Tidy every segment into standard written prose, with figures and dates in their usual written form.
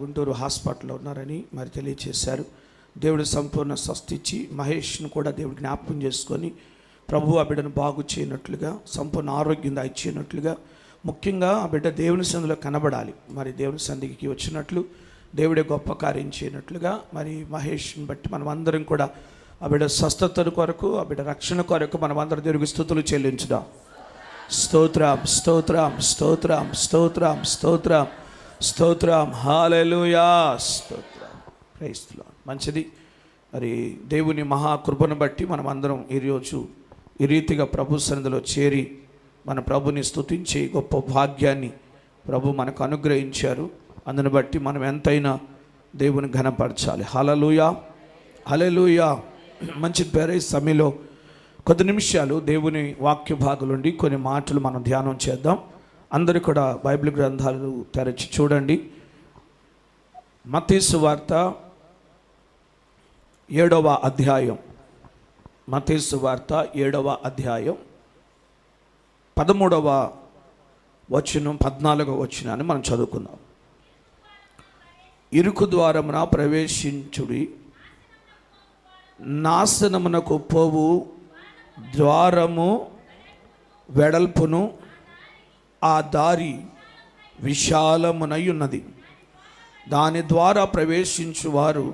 గుంటూరు హాస్పిటల్లో ఉన్నారని మరి తెలియచేశారు. దేవుడు సంపూర్ణ స్వస్థ ఇచ్చి మహేష్ను కూడా దేవుడు జ్ఞాపకం చేసుకొని ప్రభు ఆ బిడ్డను బాగు చేయనట్లుగా, సంపూర్ణ ఆరోగ్యం ఇచ్చినట్లుగా, ముఖ్యంగా ఆ బిడ్డ దేవుని సన్నిధిలో కనబడాలి. మరి దేవుని సన్నిధికి వచ్చినట్లు దేవుడే గొప్ప కార్యం చేయనట్లుగా మరి మహేష్ని బట్టి మనం అందరం కూడా ఆ బిడ్డ స్వస్థత కొరకు, ఆ బిడ్డ రక్షణ కొరకు మనం అందరం దేవునికి స్తుతులు చెల్లించుదాం. స్తోత్రం స్తోత్రం స్తోత్రం స్తోత్రం స్తోత్రం స్తోత్రం హల్లెలూయా స్తోత్రం. Praise the lord. మంచిది. మరి దేవుని మహాకృపను బట్టి మనం అందరం ఈరోజు ఈ రీతిగా ప్రభు సన్నిధిలో చేరి మన ప్రభుని స్తుతించే గొప్ప భాగ్యాన్ని ప్రభు మనకు అనుగ్రహించారు. అందుని బట్టి మనం ఎంతైనా దేవుని ఘనపరచాలి. హల్లెలూయా హల్లెలూయా. మంచి పేరే సమయంలో కొద్ది నిమిషాలు దేవుని వాక్య భాగంలోండి కొన్ని మాటలు మనం ధ్యానం చేద్దాం. అందరూ కూడా బైబిల్ గ్రంథాలు తెరచి చూడండి. మత్తయి సువార్త 7వ అధ్యాయం, మత్తయి సువార్త 7వ అధ్యాయం 13వ వచనం 14వ వచనాన్ని మనం చదువుకుందాం. ఇరుకు ద్వారమున ప్రవేశించుడి, నాశనమునకు పోవు ద్వారము వెడల్పును, ఆ దారి విశాలమునై ఉన్నది, దాని ద్వారా ప్రవేశించువారు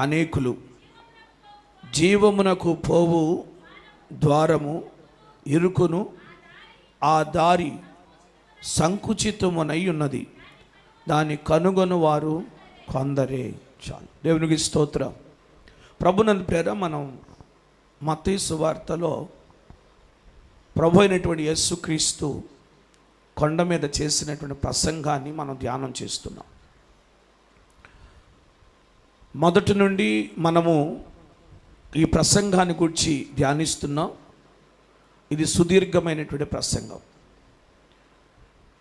అనేకులు. జీవమునకు పోవు ద్వారము ఇరుకును, ఆ దారి సంకుచితమునై ఉన్నది, దాన్ని కనుగొను వారు కొందరే. చాలు. దేవునికి స్తోత్రం. ప్రభునందు పేర మనం మత్తయి సువార్తలో ప్రభు అయినటువంటి యేసుక్రీస్తు కొండ మీద చేసినటువంటి ప్రసంగాన్ని మనం ధ్యానం చేస్తున్నాం. మొదటి నుండి మనము ఈ ప్రసంగాన్ని గురించి ధ్యానిస్తున్నాం. ఇది సుదీర్ఘమైనటువంటి ప్రసంగం.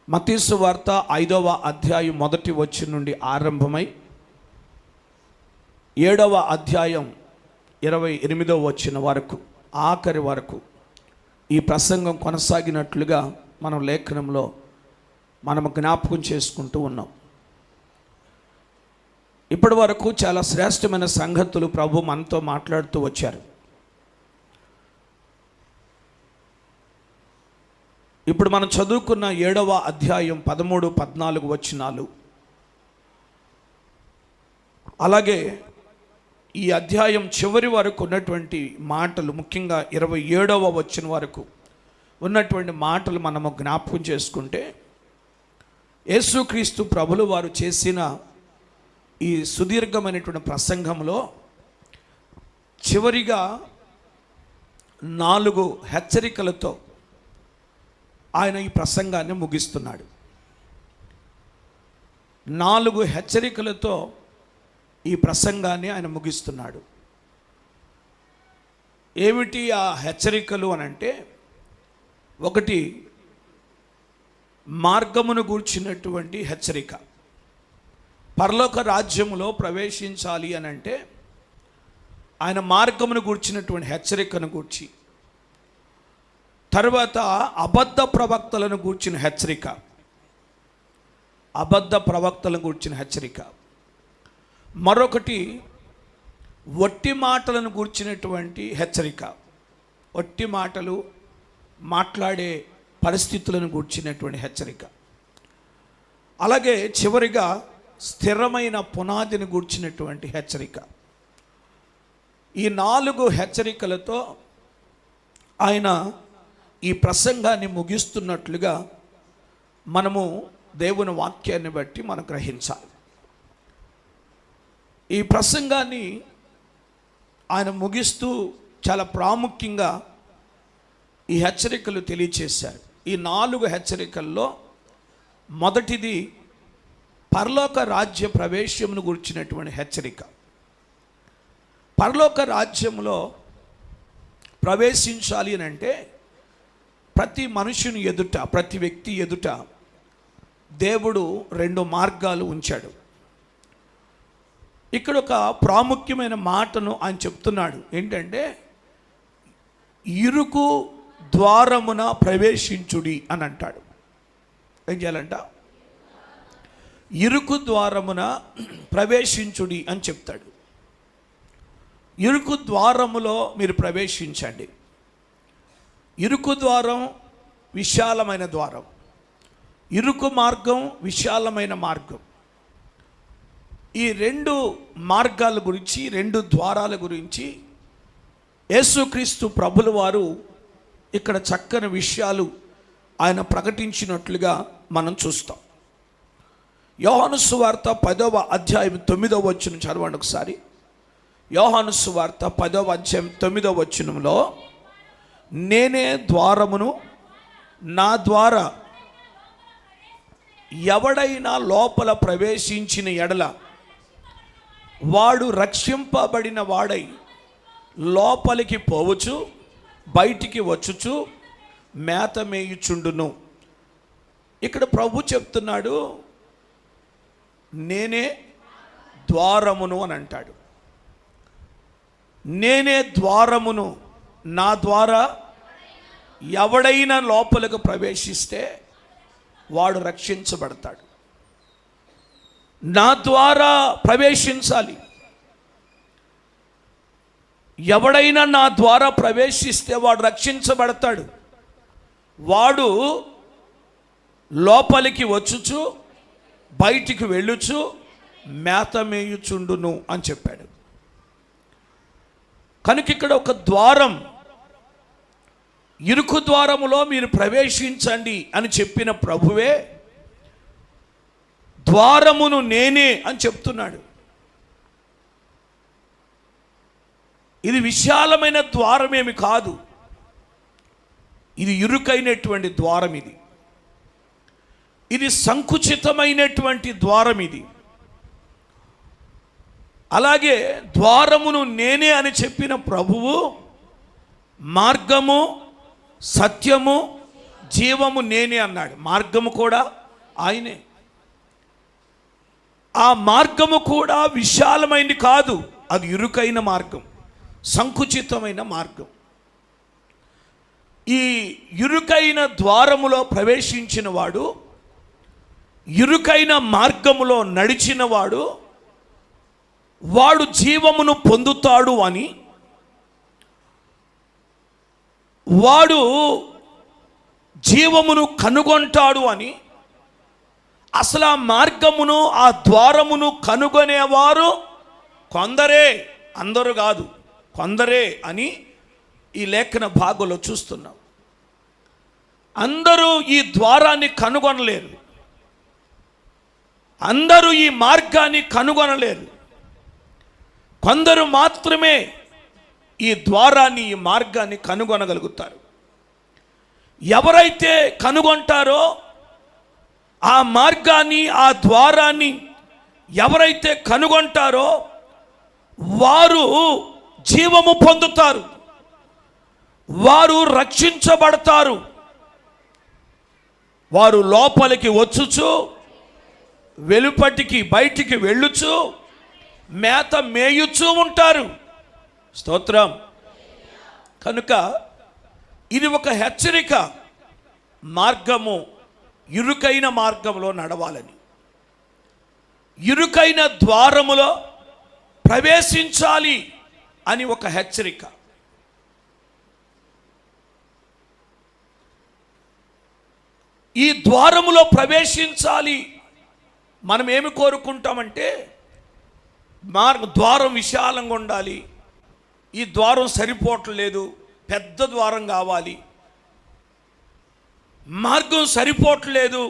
మత్తయి సువార్త 5వ అధ్యాయం 1వ వచనం నుండి ఆరంభమై 7వ అధ్యాయం 28వ వచనం వరకు, ఆఖరి వరకు ఈ ప్రసంగం కొనసాగినట్లుగా మనం లేఖనంలో మనం జ్ఞాపకం చేసుకుంటూ ఉన్నాం. ఇప్పటి వరకు చాలా శ్రేష్టమైన సంగతులు ప్రభు మనతో మాట్లాడుతూ వచ్చారు. ఇప్పుడు మనం చదువుకున్న 7వ అధ్యాయం 13, 14 వచనాలు, అలాగే ఈ అధ్యాయం చివరి వరకు ఉన్నటువంటి మాటలు, ముఖ్యంగా 27వ వచనం వరకు ఉన్నటువంటి మాటలు మనము జ్ఞాపకం చేసుకుంటే, యేసుక్రీస్తు ప్రభులు వారు చేసిన ఈ సుదీర్ఘమైనటువంటి ప్రసంగంలో చివరిగా 4 హెచ్చరికలతో ఆయన ఈ ప్రసంగాన్ని ముగిస్తున్నాడు. 4 హెచ్చరికలతో ఈ ప్రసంగాన్ని ఆయన ముగిస్తున్నాడు. ఏమిటి ఆ హెచ్చరికలు అనంటే, ఒకటి మార్గమును గూర్చినటువంటి హెచ్చరిక. పరలోక రాజ్యములో ప్రవేశించాలి అనంటే ఆయన మార్గమును గూర్చినటువంటి హెచ్చరికను గూర్చి, తర్వాత అబద్ధ ప్రవక్తలను గూర్చిన హెచ్చరిక, అబద్ధ ప్రవక్తలను గూర్చిన హెచ్చరిక, మరొకటి వట్టి మాటలను గూర్చినటువంటి హెచ్చరిక, వట్టి మాటలు మాట్లాడే పరిస్థితులను గూర్చినటువంటి హెచ్చరిక, అలాగే చివరిగా స్థిరమైన పునాదిని గూర్చినటువంటి హెచ్చరిక. ఈ 4 హెచ్చరికలతో ఆయన ఈ ప్రసంగాన్ని ముగిస్తున్నట్లుగా మనము దేవుని వాక్యాన్ని బట్టి మనం గ్రహించాలి. ఈ ప్రసంగాన్ని ఆయన ముగిస్తూ చాలా ప్రాముఖ్యంగా ఈ హెచ్చరికలు తెలియచేశారు. ఈ 4 హెచ్చరికల్లో మొదటిది పరలోక రాజ్య ప్రవేశమును గురించినటువంటి హెచ్చరిక. పరలోక రాజ్యంలో ప్రవేశించాలి అని అంటే ప్రతి మనుషుని ఎదుట, ప్రతి వ్యక్తి ఎదుట దేవుడు 2 మార్గాలు ఉంచాడు. ఇక్కడ ఒక ప్రాముఖ్యమైన మాటను ఆయన చెప్తున్నాడు. ఏంటంటే, ఇరుకు ద్వారమున ప్రవేశించుడి అని అంటాడు. ఏం చేయాలంట? ఇరుకు ద్వారమున ప్రవేశించుడి అని చెప్తాడు. ఇరుకు ద్వారములో మీరు ప్రవేశించండి. ఇరుకు ద్వారం విశాలమైన ద్వారం, ఇరుకు మార్గం విశాలమైన మార్గం. ఈ రెండు మార్గాల గురించి, రెండు ద్వారాల గురించి యేసుక్రీస్తు ప్రభుల వారు ఇక్కడ చక్కని విషయాలు ఆయన ప్రకటించినట్లుగా మనం చూస్తాం. యోహాను సువార్త 10వ అధ్యాయం 9వ వచనం చదవండి ఒకసారి. యోహాను సువార్త 10వ అధ్యాయం 9వ వచనంలో, నేనే ద్వారమును, నా ద్వారా ఎవడైనా లోపల ప్రవేశించిన ఎడల వాడు రక్షింపబడిన వాడై లోపలికి పోవచ్చు, బయటికి వచ్చుచు మేత మేయుచుండును. ఇక్కడ ప్రభు చెప్తున్నాడు, నేనే ద్వారమును అని అంటాడు. నేనే ద్వారమును, నా ద్వారా ఎవడైనా లోపలికి ప్రవేశిస్తే వాడు రక్షించబడతాడు. నా ద్వారా ప్రవేశించాలి. ఎవడైనా నా ద్వారా ప్రవేశిస్తే వాడు రక్షించబడతాడు. వాడు లోపలికి వచ్చుచు బయటికి వెళ్ళుచు మేత మేయుచుండును అని చెప్పాడు. కనుక ఇక్కడ ఒక ద్వారం, ఇరుకు ద్వారములో మీరు ప్రవేశించండి అని చెప్పిన ప్రభువే ద్వారమును నేనే అని చెప్తున్నాడు. ఇది విశాలమైన ద్వారమేమి కాదు, ఇది ఇరుకైనటువంటి ద్వారం. ఇది సంకుచితమైనటువంటి ద్వారం. అలాగే ద్వారమును నేనే అని చెప్పిన ప్రభువు మార్గము, సత్యము, జీవము నేనే అన్నాడు. మార్గము కూడా ఆయనే. ఆ మార్గము కూడా విశాలమైనది కాదు, అది ఇరుకైన మార్గం, సంకుచితమైన మార్గం. ఈ ఇరుకైన ద్వారములో ప్రవేశించిన వాడు, ఇరుకైన మార్గములో నడిచిన వాడు, వాడు జీవమును పొందుతాడు అని, వాడు జీవమును కనుగొంటాడు అని, అసలు ఆ మార్గమును, ఆ ద్వారమును కనుగొనేవారు కొందరే, అందరూ కాదు, కొందరే అని ఈ లేఖన భాగంలో చూస్తున్నాం. అందరూ ఈ ద్వారాన్ని కనుగొనలేరు, అందరూ ఈ మార్గాన్ని కనుగొనలేరు. కొందరు మాత్రమే ఈ ద్వారాన్ని, ఈ మార్గాన్ని కనుగొనగలుగుతారు. ఎవరైతే కనుగొంటారో ఆ మార్గాన్ని, ఆ ద్వారాన్ని ఎవరైతే కనుగొంటారో వారు జీవము పొందుతారు, వారు రక్షించబడతారు. వారు లోపలికి వచ్చుచు వెలుపటికి బయటికి వెళ్ళుచు మేత మేయుచూ ఉంటారు. స్తోత్రం. కనుక ఇది ఒక హెచ్చరిక, మార్గము ఇరుకైన మార్గంలో నడవాలని, ఇరుకైన ద్వారములో ప్రవేశించాలి అని ఒక హెచ్చరిక. ఈ ద్వారములో ప్రవేశించాలి. మనం ఏమి కోరుకుంటామంటే, ద్వారం విశాలంగా ఉండాలి, ఈ ద్వారం సరిపోవట్లేదు, పెద్ద ద్వారం కావాలి, మార్గం సరిపోవట్లేదు,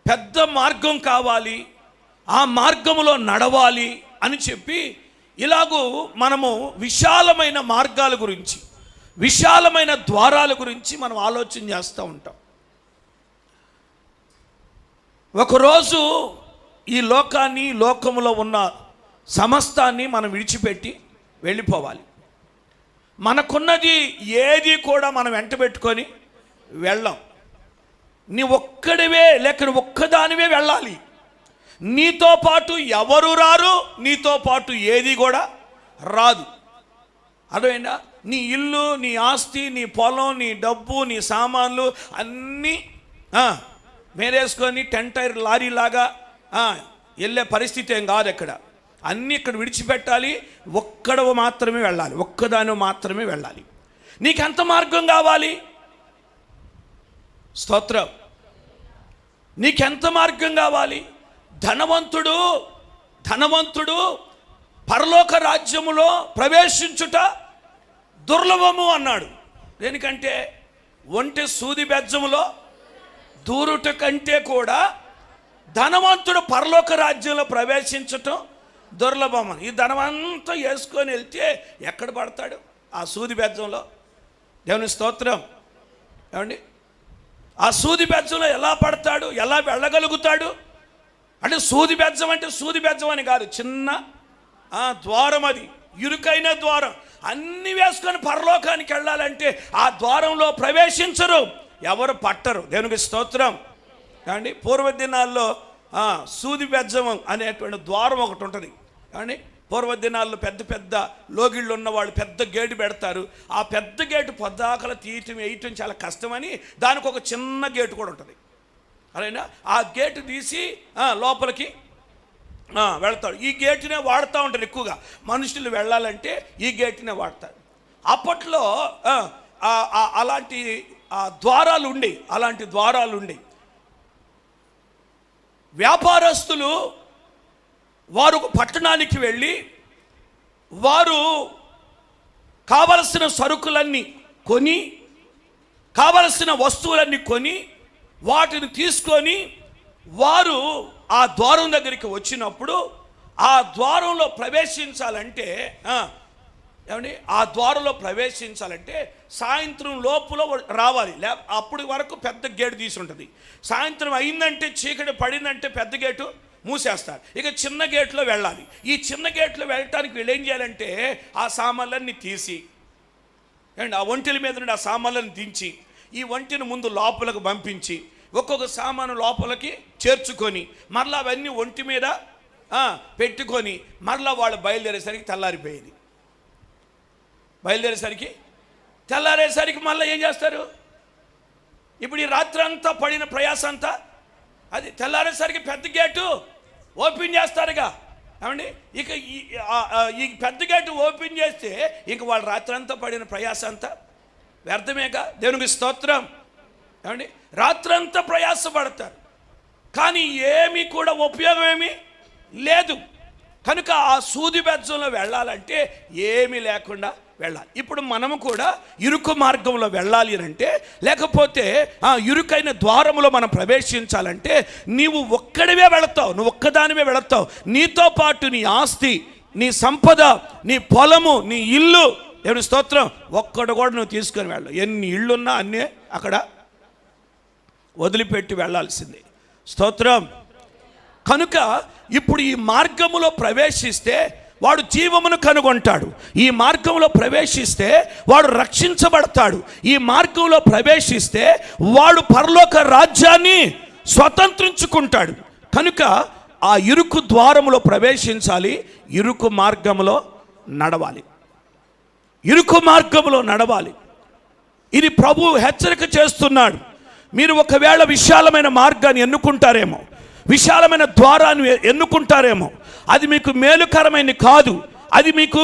పెద్ద మార్గం కావాలి, ఆ మార్గములో నడవాలి అని చెప్పి ఇలాగూ మనము విశాలమైన మార్గాల గురించి, విశాలమైన ద్వారాల గురించి మనం ఆలోచన చేస్తూ ఉంటాం. ఒకరోజు ఈ లోకాన్ని, లోకములో ఉన్న సమస్తాన్ని మనం విడిచిపెట్టి వెళ్ళిపోవాలి. మనకున్నది ఏది కూడా మనం వెంట పెట్టుకొని వెళ్ళాం. నీ ఒక్కడివే లేక ఒక్కదానివే వెళ్ళాలి. నీతో పాటు ఎవరు రారు, నీతో పాటు ఏది కూడా రాదు. అదేనా? నీ ఇల్లు, నీ ఆస్తి, నీ పొలం, నీ డబ్బు, నీ సామాన్లు అన్నీ మేరేసుకొని 10 టైర్ లారీలాగా వెళ్ళే పరిస్థితి ఏం కాదు. ఇక్కడ అన్నీ ఇక్కడ విడిచిపెట్టాలి, ఒక్కడవ మాత్రమే వెళ్ళాలి, ఒక్కదాని మాత్రమే వెళ్ళాలి. నీకెంత మార్గం కావాలి? స్తోత్రం. నీకెంత మార్గం కావాలి? ధనవంతుడు పరలోక రాజ్యములో ప్రవేశించుట దుర్లభము అన్నాడు. దేనికంటే ఒంటె సూది బెజ్జములో దూరుట కంటే కూడా ధనవంతుడు పరలోక రాజ్యంలో ప్రవేశించటం దుర్లభం. ఈ ధనమంతా వేసుకొని వెళ్తే ఎక్కడ పడతాడు? ఆ సూది బెజ్జంలో. దేవుని స్తోత్రం. ఏమండి, ఆ సూది బెజ్జంలో ఎలా పడతాడు? ఎలా వెళ్ళగలుగుతాడు? అంటే సూది బెజ్జం అంటే సూది బెజ్జం అని కాదు, చిన్న ద్వారం, అది ఇరుకైన ద్వారం. అన్నీ వేసుకొని పరలోకానికి వెళ్ళాలంటే ఆ ద్వారంలో ప్రవేశించరు, ఎవరు పట్టరు. దేవునికి స్తోత్రం. ఏమండి, పూర్వ దినాల్లో సూది బెజ్జం అనేటువంటి ద్వారం ఒకటి ఉంటుంది. ఏమండి, పూర్వ దినాల్లో పెద్ద పెద్ద లోగిళ్ళు ఉన్నవాళ్ళు పెద్ద గేటు పెడతారు. ఆ పెద్ద గేటు పొద్దాకల తీయటం వేయటం చాలా కష్టమని దానికి ఒక చిన్న గేటు కూడా ఉంటుంది. అలానా ఆ గేటు తీసి లోపలికి వెళ్తాడు. ఈ గేటునే వాడుతూ ఉంటారు ఎక్కువగా. మనుషులు వెళ్ళాలంటే ఈ గేటునే వాడతారు. అప్పట్లో అలాంటి ద్వారాలు ఉండి వ్యాపారస్తులు వారు పట్టణానికి వెళ్ళి వారు కావలసిన సరుకులన్నీ కొని, కావలసిన వస్తువులన్నీ కొని వాటిని తీసుకొని వారు ఆ ద్వారం దగ్గరికి వచ్చినప్పుడు ఆ ద్వారంలో ప్రవేశించాలంటే ఏమండి, ఆ ద్వారంలో ప్రవేశించాలంటే సాయంత్రం లోపల రావాలి. అప్పటి వరకు పెద్ద గేటు తీసి ఉంటుంది. సాయంత్రం అయిందంటే, చీకటి పడిందంటే పెద్ద గేటు మూసేస్తారు. ఇక చిన్న గేట్లో వెళ్ళాలి. ఈ చిన్న గేట్లో వెళ్ళటానికి వీళ్ళు ఏం చేయాలంటే ఆ సామాన్లన్నీ తీసి, అండ్ ఆ ఒంటెల మీద నుండి ఆ సామాన్లను దించి ఈ ఒంటిని ముందు లోపలకు పంపించి ఒక్కొక్క సామాను లోపలికి చేర్చుకొని మరలా అవన్నీ ఒంటి మీద పెట్టుకొని మరలా వాళ్ళు బయలుదేరేసరికి మళ్ళీ ఏం చేస్తారు? ఇప్పుడు ఈ రాత్రి అంతా పడిన ప్రయాసం అంతా అది తెల్లారేసరికి పెద్ద గేటు ఓపెన్ చేస్తారుగా. ఏమండి, ఇక ఈ పెద్ద గేటు ఓపెన్ చేస్తే ఇంక వాళ్ళు రాత్రి అంతా పడిన ప్రయాసం అంతా వ్యర్థమేగా. దేవునికి స్తోత్రం. ఏమండి, రాత్రంతా ప్రయాసపడతారు కానీ ఏమీ కూడా ఉపయోగం ఏమీ లేదు. కనుక ఆ సూది బెజ్జంలో వెళ్ళాలంటే ఏమీ లేకుండా వెళ్ళాలి. ఇప్పుడు మనము కూడా ఇరుకు మార్గంలో వెళ్ళాలి అంటే, లేకపోతే ఆ ఇరుకైన ద్వారములో మనం ప్రవేశించాలంటే నీవు ఒక్కడివే వెళతావు, నువ్వు ఒక్కదానివే వెళతావు. నీతో పాటు నీ ఆస్తి, నీ సంపద, నీ పొలము, నీ ఇల్లు, దేవుని స్తోత్రం, ఒక్కడు కూడా నువ్వు తీసుకొని వెళ్ళావు. ఎన్ని ఇళ్ళున్నా అన్నీ అక్కడ వదిలిపెట్టి వెళ్ళాల్సిందే. స్తోత్రం. కనుక ఇప్పుడు ఈ మార్గములో ప్రవేశిస్తే వాడు జీవమును కనుగొంటాడు. ఈ మార్గంలో ప్రవేశిస్తే వాడు రక్షించబడతాడు. ఈ మార్గంలో ప్రవేశిస్తే వాడు పరలోక రాజ్యాన్ని స్వతంత్రించుకుంటాడు. కనుక ఆ ఇరుకు ద్వారములో ప్రవేశించాలి, ఇరుకు మార్గంలో నడవాలి, ఇరుకు మార్గంలో నడవాలి. ఇది ప్రభువు హెచ్చరిక చేస్తున్నాడు. మీరు ఒకవేళ విశాలమైన మార్గాన్ని ఎన్నుకుంటారేమో, విశాలమైన ద్వారాన్ని ఎన్నుకుంటారేమో, అది మీకు మేలుకరమైన కాదు, అది మీకు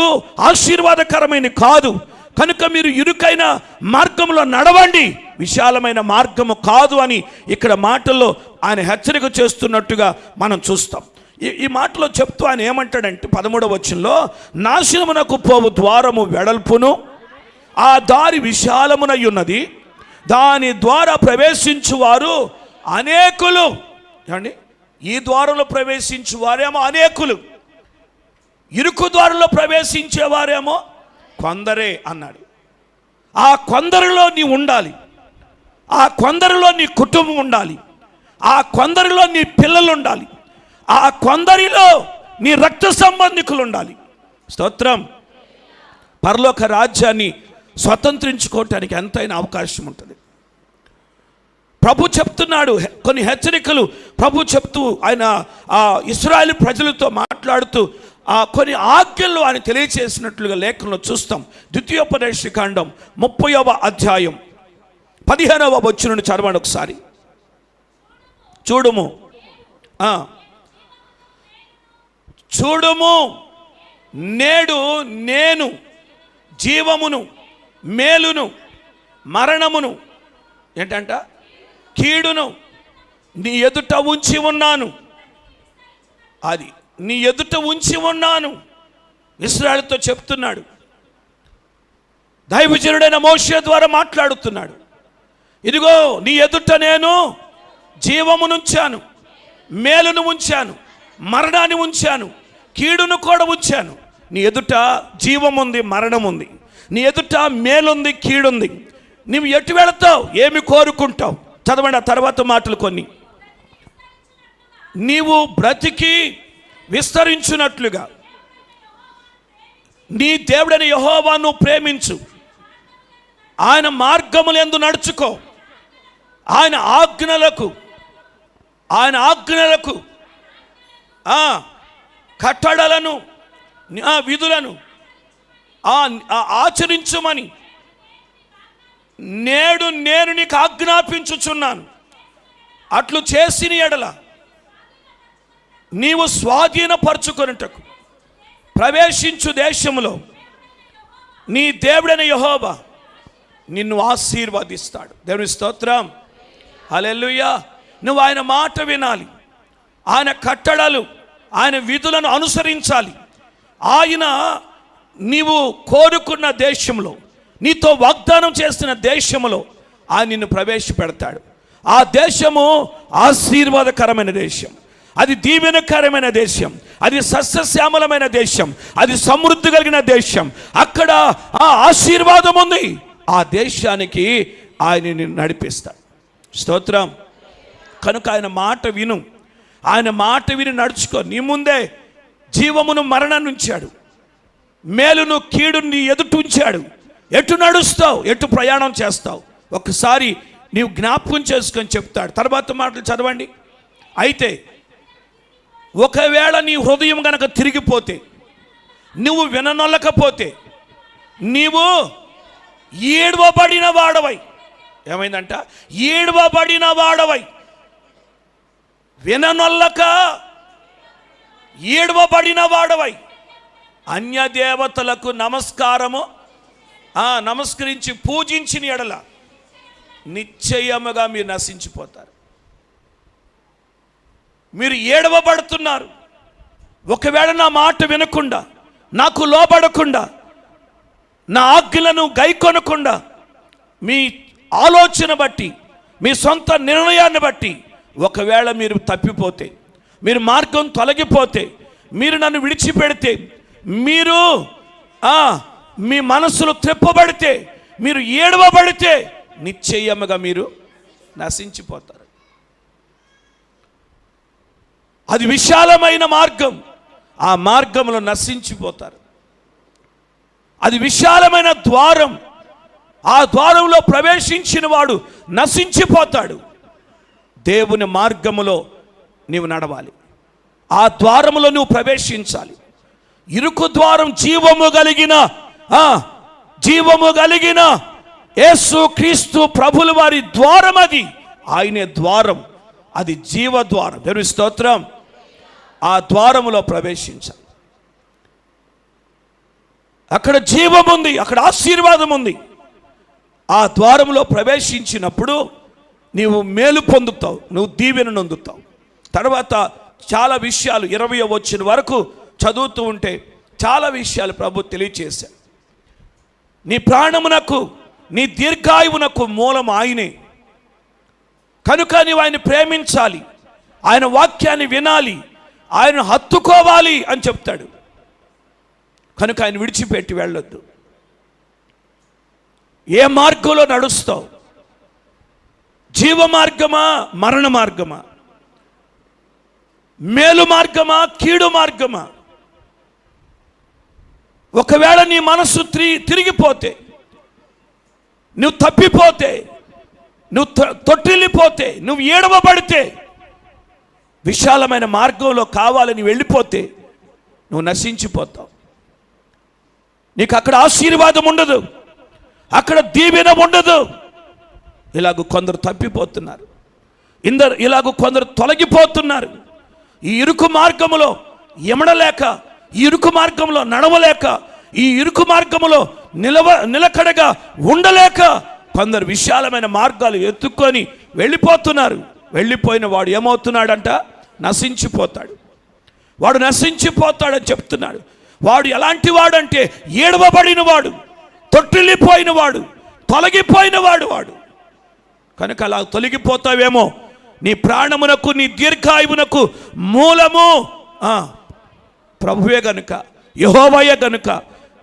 ఆశీర్వాదకరమైన కాదు. కనుక మీరు ఇరుకైన మార్గంలో నడవండి, విశాలమైన మార్గము కాదు అని ఇక్కడ మాటల్లో ఆయన హెచ్చరిక చేస్తున్నట్టుగా మనం చూస్తాం. ఈ మాటలో చెప్తూ ఆయన ఏమంటాడంటే 13వ వచనంలో, నాశనమునకు పోవు ద్వారము వెడల్పును, ఆ దారి విశాలమునై ఉన్నది, దాని ద్వారా ప్రవేశించువారు అనేకులు. ఏమండి, ఈ ద్వారంలో ప్రవేశించువారేమో అనేకులు, ఇరుకు ద్వారంలో ప్రవేశించేవారేమో కొందరే అన్నాడు. ఆ కొందరిలో నీ ఉండాలి, ఆ కొందరిలో నీ కుటుంబం ఉండాలి, ఆ కొందరిలో నీ పిల్లలు ఉండాలి, ఆ కొందరిలో నీ రక్త సంబంధికులు ఉండాలి. స్తోత్రం. పరలోక రాజ్యాన్ని స్వతంత్రించుకోవటానికి ఎంతైనా అవకాశం ఉంటుంది. ప్రభు చెప్తున్నాడు కొన్ని హెచ్చరికలు. ప్రభు చెప్తూ ఆయన ఇశ్రాయేలు ప్రజలతో మాట్లాడుతూ కొన్ని ఆజ్ఞలు ఆయన తెలియచేసినట్లుగా లేఖనంలో చూస్తాం. ద్వితీయోపదేశకాండం 30వ అధ్యాయం 15వ వచనం చదవండి ఒకసారి. చూడుము, చూడుము, నేడు నేను జీవమును, మేలును, మరణమును, ఏంటంట, కీడును నీ ఎదుట ఉంచి ఉన్నాను. అది నీ ఎదుట ఉంచి ఉన్నాను. ఇశ్రాయేలుతో చెప్తున్నాడు. దైవజనుడైన మోషే ద్వారా మాట్లాడుతున్నాడు. ఇదిగో నీ ఎదుట నేను జీవమును ఉంచాను, మేలును ఉంచాను, మరణాన్ని ఉంచాను, కీడును కూడా ఉంచాను. నీ ఎదుట జీవముంది, మరణముంది. నీ ఎదుట మేలుంది, కీడుంది. నువ్వు ఎటు వెళతావు, ఏమి కోరుకుంటావు? చదవండి ఆ తర్వాత మాటలు కొన్ని. నీవు బ్రతికి విస్తరించున్నట్లుగా నీ దేవుడైన యెహోవాను ప్రేమించు, ఆయన మార్గములందు నడుచుకో, ఆయన ఆజ్ఞలకు కట్టడలను విధులను ఆచరించుమని నేడు నేను నీకు ఆజ్ఞాపించుచున్నాను. అట్లు చేసిన ఎడల నీవు స్వాధీనపరచుకొనుటకు ప్రవేశించు దేశములో నీ దేవుడైన యెహోవా నిన్ను ఆశీర్వదిస్తాడు. దేవుని స్తోత్రం, హల్లెలూయా. నువ్వు ఆయన మాట వినాలి, ఆయన కట్టడలు, ఆయన విధులను అనుసరించాలి. ఆయన నీవు కోరుకున్న దేశంలో, నీతో వాగ్దానం చేస్తున్న దేశంలో ఆయన నిన్ను ప్రవేశపెడతాడు. ఆ దేశము ఆశీర్వాదకరమైన దేశం, అది దీవెనకరమైన దేశం, అది సస్యశ్యామలమైన దేశం, అది సమృద్ధి కలిగిన దేశం. అక్కడ ఆ ఆశీర్వాదం ఉంది. ఆ దేశానికి ఆయన నిన్ను నడిపిస్తాడు. స్తోత్రం. కనుక ఆయన మాట విను, ఆయన మాట విని నడుచుకో. నీ ముందే జీవమును, మరణాన్ని ఉంచాడు, మేలును, కీడును నీ ఎదుట ఉంచాడు. ఎటు నడుస్తావు, ఎటు ప్రయాణం చేస్తావు, ఒకసారి నీవు జ్ఞాపకం చేసుకొని చెప్తాడు. తర్వాత మాటలు చదవండి. అయితే ఒకవేళ నీ హృదయం గనక తిరిగిపోతే, నువ్వు విననొల్లకపోతే, నీవు ఏడవబడిన వాడవై, ఏమైందంట, ఏడవబడిన వాడవై, విననొల్లక ఏడవబడిన వాడవై, అన్య దేవతలకు నమస్కరించి పూజించిన ఎడల నిశ్చయముగా మీరు నశించిపోతారు. మీరు ఏడవబడుతున్నారు. ఒకవేళ నా మాట వినకుండా, నాకు లోబడకుండా, నా ఆజ్ఞలను గైకొనకుండా, మీ ఆలోచన బట్టి, మీ సొంత నిర్ణయాన్ని బట్టి ఒకవేళ మీరు తప్పిపోతే, మీరు మార్గం తొలగిపోతే, మీరు నన్ను విడిచిపెడితే, మీరు మీ మనసులు త్రిప్పబడితే, మీరు ఏడవబడితే నిశ్చయముగా మీరు నశించిపోతారు. అది విశాలమైన మార్గం, ఆ మార్గంలో నశించిపోతారు. అది విశాలమైన ద్వారం, ఆ ద్వారంలో ప్రవేశించిన వాడు నశించిపోతాడు. దేవుని మార్గములో నీవు నడవాలి, ఆ ద్వారములో నువ్వు ప్రవేశించాలి. ఇరుకు ద్వారం జీవము కలిగిన యేసు క్రీస్తు ప్రభుల వారి ద్వారం, అది ఆయనే ద్వారం, అది జీవద్వారం. దేవుని స్తోత్రం. ఆ ద్వారములో ప్రవేశించాలి. అక్కడ జీవం ఉంది, అక్కడ ఆశీర్వాదం ఉంది. ఆ ద్వారములో ప్రవేశించినప్పుడు నీవు మేలు పొందుతావు, నువ్వు దీవెనను పొందుతావు. తర్వాత చాలా విషయాలు 20వ వచనం వరకు చదువుతూ ఉంటే చాలా విషయాలు ప్రభు తెలియచేశారు. నీ ప్రాణమునకు, నీ దీర్ఘాయువునకు మూలం ఆయనే. కనుక నీవు ఆయన ప్రేమించాలి, ఆయన వాక్యాన్ని వినాలి, ఆయన హత్తుకోవాలి అని చెప్తాడు. కనుక ఆయన విడిచిపెట్టి వెళ్ళొద్దు. ఏ మార్గంలో నడుస్తావు? జీవ మార్గమా, మరణ మార్గమా? మేలు మార్గమా, కీడు మార్గమా? ఒకవేళ నీ మనసు తిరిగిపోతే, నువ్వు తప్పిపోతే, నువ్వు తొట్టిల్లిపోతే, నువ్వు ఏడవబడితే, విశాలమైన మార్గంలో కావాలని వెళ్ళిపోతే నువ్వు నశించిపోతావు. నీకు అక్కడ ఆశీర్వాదం ఉండదు, అక్కడ దీవెన ఉండదు. ఇలాగ కొందరు తప్పిపోతున్నారు, ఇలాగ కొందరు తొలగిపోతున్నారు. ఈ ఇరుకు మార్గములో ఎమడలేక, ఈ ఇరుకు మార్గంలో నడవలేక, ఈ ఇరుకు మార్గంలో నిలకడగా ఉండలేక కొందరు విశాలమైన మార్గాలు ఎత్తుక్కొని వెళ్ళిపోతున్నారు. వెళ్ళిపోయిన వాడు ఏమవుతున్నాడంట? నశించిపోతాడు. వాడు నశించిపోతాడని చెప్తున్నాడు. వాడు ఎలాంటి వాడంటే ఏడవబడిన వాడు, తొట్టిల్లిపోయిన వాడు, తొలగిపోయిన వాడు. కనుక అలా తొలగిపోతావేమో. నీ ప్రాణమునకు, నీ దీర్ఘాయువునకు మూలము ప్రభువే గనుక, యెహోవాయే గనుక,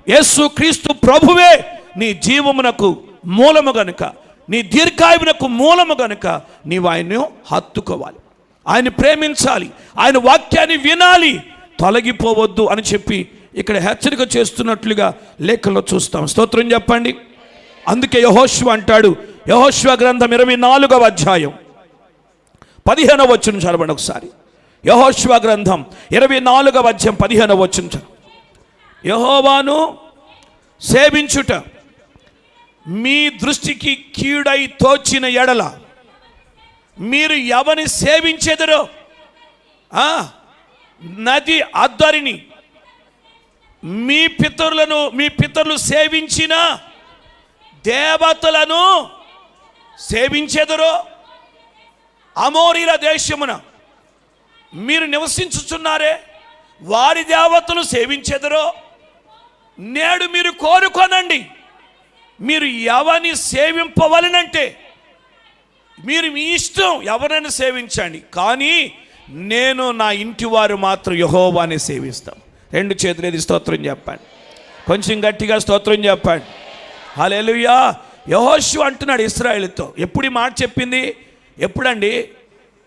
యేసు క్రీస్తు ప్రభువే నీ జీవమునకు మూలము గనుక, నీ దీర్ఘాయువునకు మూలము గనుక నీవు ఆయన్ను హత్తుకోవాలి, ఆయన ప్రేమించాలి, ఆయన వాక్యాన్ని వినాలి, తొలగిపోవద్దు అని చెప్పి ఇక్కడ హెచ్చరిక చేస్తున్నట్లుగా లేఖలో చూస్తాం. స్తోత్రం చెప్పండి. అందుకే యెహోషువ అంటాడు, యెహోషువ గ్రంథం 24వ అధ్యాయం 15వ వచనం చదవండి ఒకసారి. యెహోషువ గ్రంథం 24వ అధ్యాయం 15వ వచనం. యెహోవాను సేవించుట మీ దృష్టికి కీడై తోచిన ఎడల మీరు ఎవరిని సేవించెదరో నది అద్దరిని మీ పితరులు సేవించిన దేవతలను సేవించెదరో, అమోరీల దేశమున మీరు నివసించుచున్నారే వారి దేవతలు సేవించెదరో, నేడు మీరు కోరుకోనండి. మీరు ఎవరిని సేవింపవలనంటే మీరు మీ ఇష్టం ఎవరైనా సేవించండి, కానీ నేను నా ఇంటి వారు మాత్రం యెహోవాని సేవిస్తాం. 2 చేతులు స్తోత్రం చెప్పండి. కొంచెం గట్టిగా స్తోత్రం చెప్పండి. హల్లెలూయా. యెహోషువ అంటున్నాడు ఇశ్రాయేలుతో. ఎప్పుడు ఈ మాట చెప్పింది?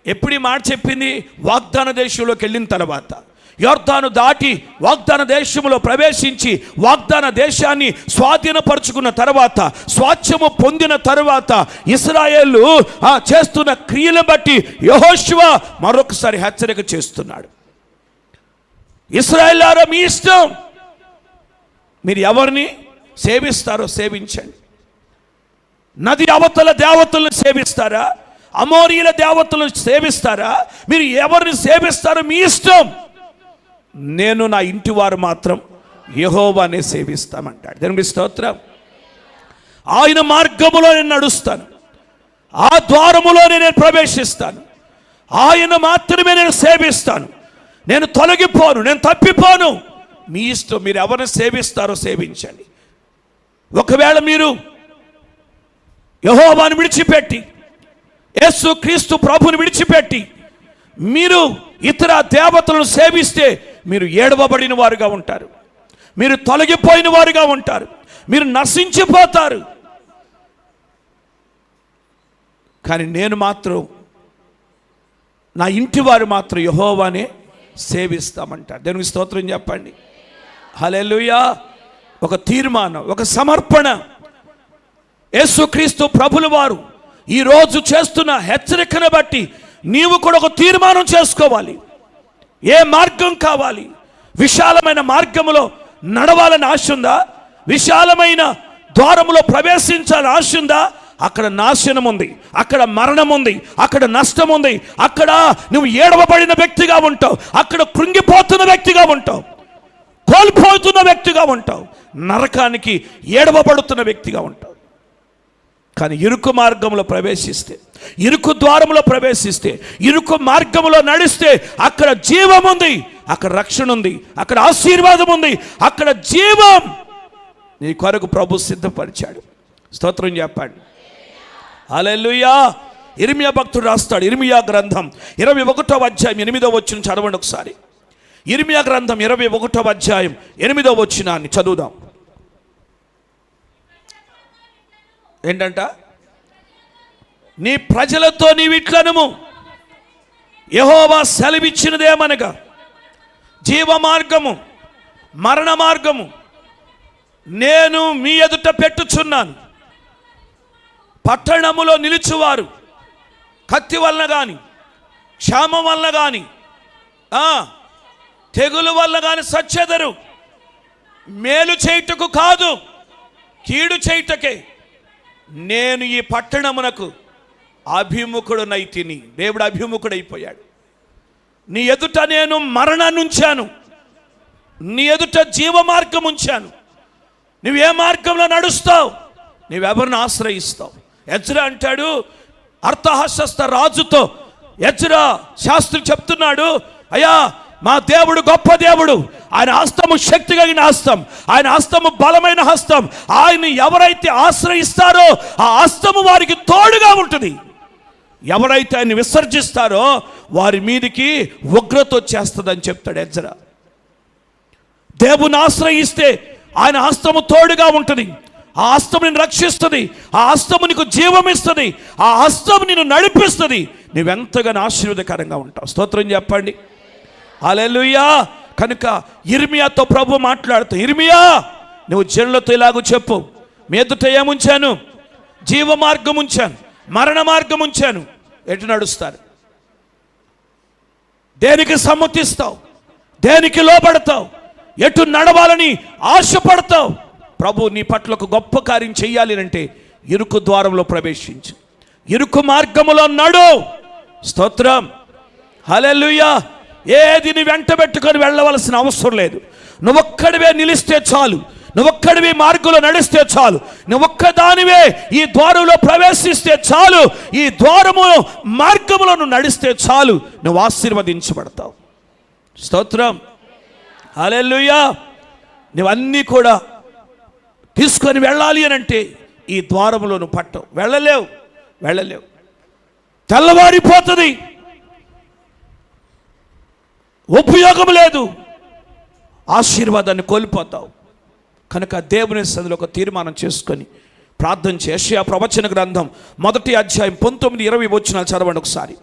ఎప్పుడు ఈ మాట చెప్పింది? వాగ్దాన దేశంలోకి వెళ్ళిన తర్వాత, యొర్దాను దాటి వాగ్దాన దేశంలో ప్రవేశించి వాగ్దాన దేశాన్ని స్వాధీనపరుచుకున్న తర్వాత, స్వాస్థ్యము పొందిన తర్వాత ఇశ్రాయేలు చేస్తున్న క్రియలను బట్టి యెహోషువ మరొకసారి హెచ్చరిక చేస్తున్నాడు. ఇశ్రాయేలులారా, మీ ఇష్టం, మీరు ఎవరిని సేవిస్తారో సేవించండి. నది అవతల దేవతలను సేవిస్తారా? అమోరీల దేవతలను సేవిస్తారా? మీరు ఎవరిని సేవిస్తారో మీ ఇష్టం. నేను నా ఇంటి వారు మాత్రం యెహోవానే సేవిస్తామంటాడు. దేవునికి స్తోత్రం. ఆయన మార్గములో నేను నడుస్తాను, ఆ ద్వారములోనే నేను ప్రవేశిస్తాను, ఆయన మాత్రమే నేను సేవిస్తాను, నేను తొలగిపోను, నేను తప్పిపోను. మీ ఇష్టం, మీరు ఎవరిని సేవిస్తారో సేవించండి. ఒకవేళ మీరు యెహోవాను విడిచిపెట్టి, యేసు క్రీస్తు ప్రభుని విడిచిపెట్టి మీరు ఇతర దేవతలను సేవిస్తే మీరు ఏడవబడిన వారుగా ఉంటారు, మీరు తొలగిపోయిన వారుగా ఉంటారు, మీరు నశించిపోతారు. కానీ నేను మాత్రం, నా ఇంటి వారు మాత్రం యెహోవానే సేవిస్తామంటారు. దేవునికి స్తోత్రం చెప్పండి. హల్లెలూయా. ఒక తీర్మానం, ఒక సమర్పణ. యేసుక్రీస్తు ప్రభుల వారు ఈరోజు చేస్తున్న హెచ్చరికను బట్టి నీవు కూడా ఒక తీర్మానం చేసుకోవాలి. ఏ మార్గం కావాలి? విశాలమైన మార్గములో నడవాలని ఆశ ఉందా? విశాలమైన ద్వారములో ప్రవేశించాలని ఆశ ఉందా? అక్కడ నాశనం ఉంది, అక్కడ మరణం ఉంది, అక్కడ నష్టం ఉంది, అక్కడ నువ్వు ఏడవబడిన వ్యక్తిగా ఉంటావు, అక్కడ కృంగిపోతున్న వ్యక్తిగా ఉంటావు, కోల్పోతున్న వ్యక్తిగా ఉంటావు, నరకానికి ఏడవబడుతున్న వ్యక్తిగా ఉంటావు. కానీ ఇరుకు మార్గంలో ప్రవేశిస్తే, ఇరుకు ద్వారంలో ప్రవేశిస్తే, ఇరుకు మార్గంలో నడిస్తే అక్కడ జీవం ఉంది, అక్కడ రక్షణ ఉంది, అక్కడ ఆశీర్వాదం ఉంది, అక్కడ జీవం నీ కొరకు ప్రభు సిద్ధపరిచాడు. స్తోత్రం చెప్పండి. హల్లెలూయా. ఇర్మియా భక్తుడు రాస్తాడు, ఇర్మియా గ్రంథం 21వ అధ్యాయం 8వ వచనం చదవండి ఒకసారి. ఇర్మియా గ్రంథం 21వ అధ్యాయం 8వ వచనాన్ని చదువుదాం. ఏంటంట? నీ ప్రజలతో నీవిట్లనము, యెహోవా సెలవిచ్చినదేమనగా, జీవ మార్గము మరణ మార్గము నేను మీ ఎదుట పెట్టుచున్నాను. పట్టణములో నిలుచువారు కత్తి వలన కానీ, క్షామం వలన కానీ, తెగులు వల్ల కానీ సచ్చెదరు. మేలు చేయుటకు కాదు, కీడు చేయుటకే నేను ఈ పట్టణమునకు అభిముఖుడునైతిని. దేవుడు అభిముఖుడైపోయాడు. నీ ఎదుట నేను మరణాన్ని ఉంచాను, నీ ఎదుట జీవ మార్గం ఉంచాను. నువ్వు ఏ మార్గంలో నడుస్తావు? నువ్వెవరిని ఆశ్రయిస్తావు? ఎజ్రా అంటాడు అర్థహశస్త రాజుతో, ఎజ్రా శాస్త్రి చెప్తున్నాడు, అయ్యా మా దేవుడు గొప్ప దేవుడు, ఆయన హస్తము శక్తి కలిగిన హస్తం, ఆయన హస్తము బలమైన హస్తం. ఆయన ఎవరైతే ఆశ్రయిస్తారో ఆ హస్తము వారికి తోడుగా ఉంటుంది. ఎవరైతే ఆయన విసర్జిస్తారో వారి మీదికి ఉగ్రత వచ్చేస్తుందని చెప్తాడు ఎజ్రా. దేవుని ఆశ్రయిస్తే ఆయన హస్తము తోడుగా ఉంటుంది. ఆ హస్తము నిన్ను రక్షిస్తుంది, ఆ హస్తము నీకు జీవం ఇస్తుంది, ఆ హస్తము నిన్ను నడిపిస్తుంది. నువ్వెంతగానో ఆశీర్వాదకరంగా ఉంటావు. స్తోత్రం చెప్పండి, హల్లెలూయా. కనుక ఇర్మియాతో ప్రభు మాట్లాడుతూ, ఇర్మియా నువ్వు జనులతో ఇలాగూ చెప్పు, మీ ఎదుట ఏముంచాను? జీవ మార్గం ఉంచాను, మరణ మార్గం ఉంచాను. ఎటు నడుస్తారు? దేనికి సమ్మతిస్తావు? దేనికి లోబడతావు? ఎటు నడవాలని ఆశపడతావు? ప్రభు నీ పట్ల ఒక గొప్ప కార్యం చెయ్యాలి అంటే ఇరుకు ద్వారంలో ప్రవేశించు, ఇరుకు మార్గములో నడు. స్తోత్రం, హల్లెలూయా. ఏది నీ వెంట పెట్టుకొని వెళ్ళవలసిన అవసరం లేదు. నువ్వొక్కడివే నిలిస్తే చాలు, నువ్వొక్కడివే మార్గంలో నడిస్తే చాలు, నువ్వొక్కదానివే ఈ ద్వారంలో ప్రవేశిస్తే చాలు, ఈ ద్వారము మార్గములో నువ్వు నడిస్తే చాలు, నువ్వు ఆశీర్వదించబడతావు. స్తోత్రం, హల్లెలూయా. నువ్వన్నీ కూడా తీసుకొని వెళ్ళాలి అని అంటే ఈ ద్వారములో నువ్వు పట్టవు, వెళ్ళలేవు. తెల్లవారిపోతుంది, ఉపయోగం లేదు, ఆశీర్వాదాన్ని కోల్పోతావు. కనుక దేవుని సన్నిధిలో ఒక తీర్మానం చేసుకొని ప్రార్థన చేసి యెషయా ప్రవచన గ్రంథం 1వ అధ్యాయం 19-20 వచనాలు చదవండి ఒకసారి.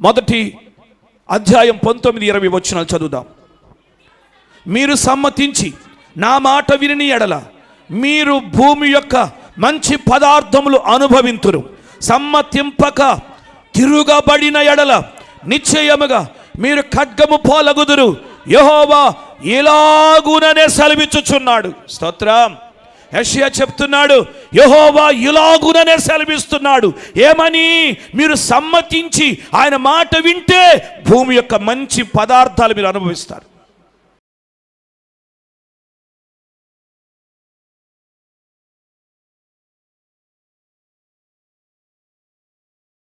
1వ అధ్యాయం 19-20 వచనాలు చదువుదాం. మీరు సమ్మతించి నా మాట విని ఎడల మీరు భూమి యొక్క మంచి పదార్థములు అనుభవింతురు. సమ్మతింపక తిరుగబడిన ఎడల నిశ్చయముగా మీరు ఖడ్గము పోలగుదురు. యెహోవా ఇలాగుననే సెలవిచ్చుచున్నాడు. స్తోత్రం. యెషయా చెప్తున్నాడు, యెహోవా ఇలాగుననే సెలవిస్తున్నాడు. ఏమని? మీరు సమ్మతించి ఆయన మాట వింటే భూమి యొక్క మంచి పదార్థాలు మీరు అనుభవిస్తారు.